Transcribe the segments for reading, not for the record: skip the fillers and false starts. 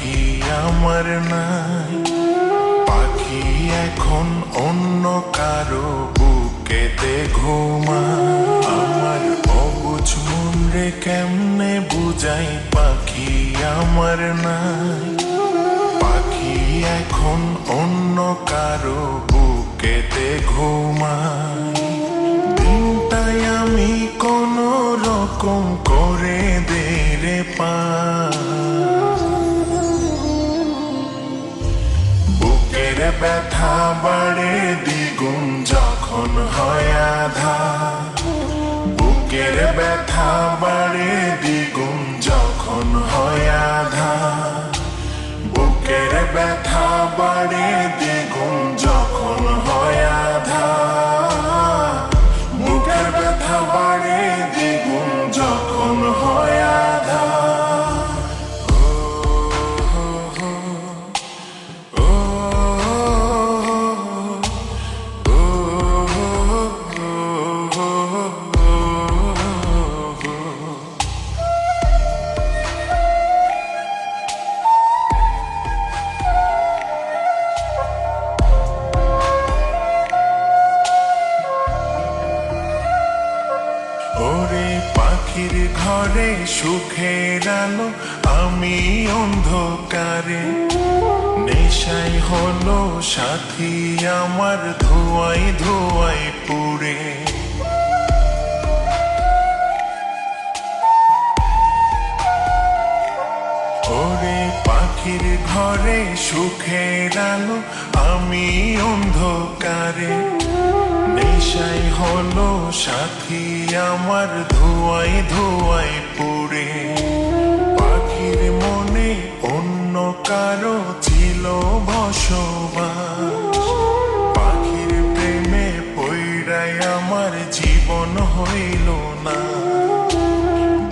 পাখি আমার নাই, পাখি এখন অন্য কারো বুকেতে ঘুমায়। আমার অবুঝ মন রে কেমনে বুঝাই, পাখি আমার নাই, পাখি এখন অন্য কারো বুকেতে ঘুমায়। দিনটাই আমি কোনো রকম করে দে রে পার, বুকের ব্যথা বাড়ে দ্বিগুণ যখন হয় আঁধার, বুকের ব্যথা বাড়ে দ্বিগুণ যখন হয় আঁধার, বুকের ব্যথা বাড়ে দ্বিগুণ যখন হয় আঁধার, বুকের ব্যথা বাড়ে দ্বিগুণ যখন হয় আঁধার। ওরে পাখির ঘরে সুখের আলো, আমি অন্ধকারে, নেশাই হলো সাথী আমার ধোঁয়াই ধোঁয়াই পুড়ে। ওরে পাখির ঘরে সুখের আলো, আমি অন্ধকারে, নেশাই হলো সাথী আমার ধোঁয়াই ধোঁয়াই পুড়ে। পাখির মনে অন্য কারো ছিল বসবাস, পাখির প্রেমে পইড়াই আমার জীবন হইল না।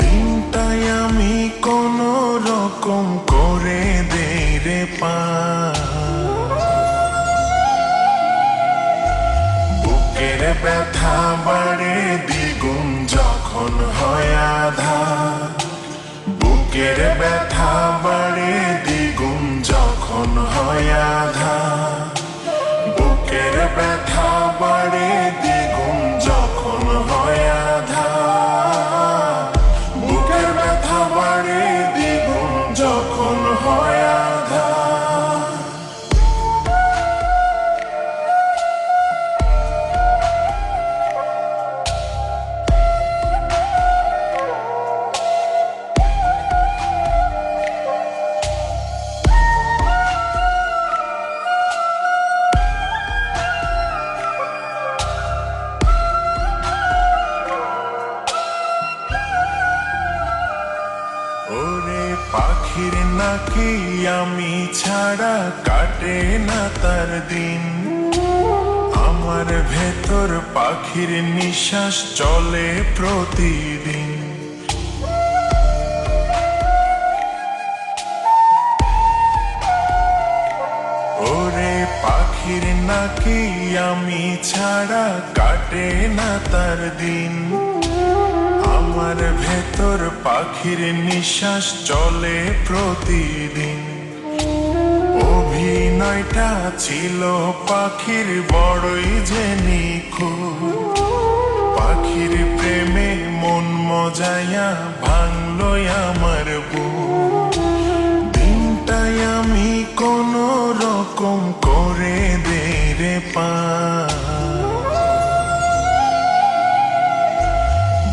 দিনটাই আমি কোনো রকম করে দে রে পার, বুকের ব্যথা বাড়ে দ্বিগুণ যখন হয় আঁধার, বুকের ব্যথা বাড়ে দ্বিগুণ যখন হয় আঁধার, বুকের ব্যথা বাড়ে দ্বিগুণ যখন হয় আঁধার, বুকের ব্যথা বাড়ে দ্বিগুণ যখন হয় আঁধার। ওরে পাখির নাকি আমি ছাড়া কাটে না তার দিন, আমার ভেতর পাখির নিঃশ্বাস চলে প্রতিদিন। ওরে পাখির নাকি আমি ছাড়া কাটে না তার দিন, আমার ভেতর পাখির নিঃশ্বাস চলে প্রতিদিন। অভিনয়টা ছিল পাখির বড়ই যে নিখুঁত, পাখির প্রেমে মন মজায়া ভাঙলো আমার বুক। দিনটাই আমি কোনো রকম করে দে রে পার,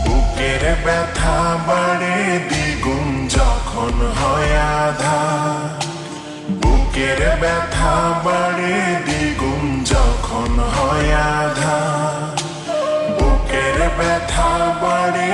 বুকের ব্যথা বাড়ে দ্বিগুণ যখন হয় আঁধার, বুকের ব্যথা বাড়ে দ্বিগুণ যখন হয় আঁধার, বুকের ব্যথা বাড়ে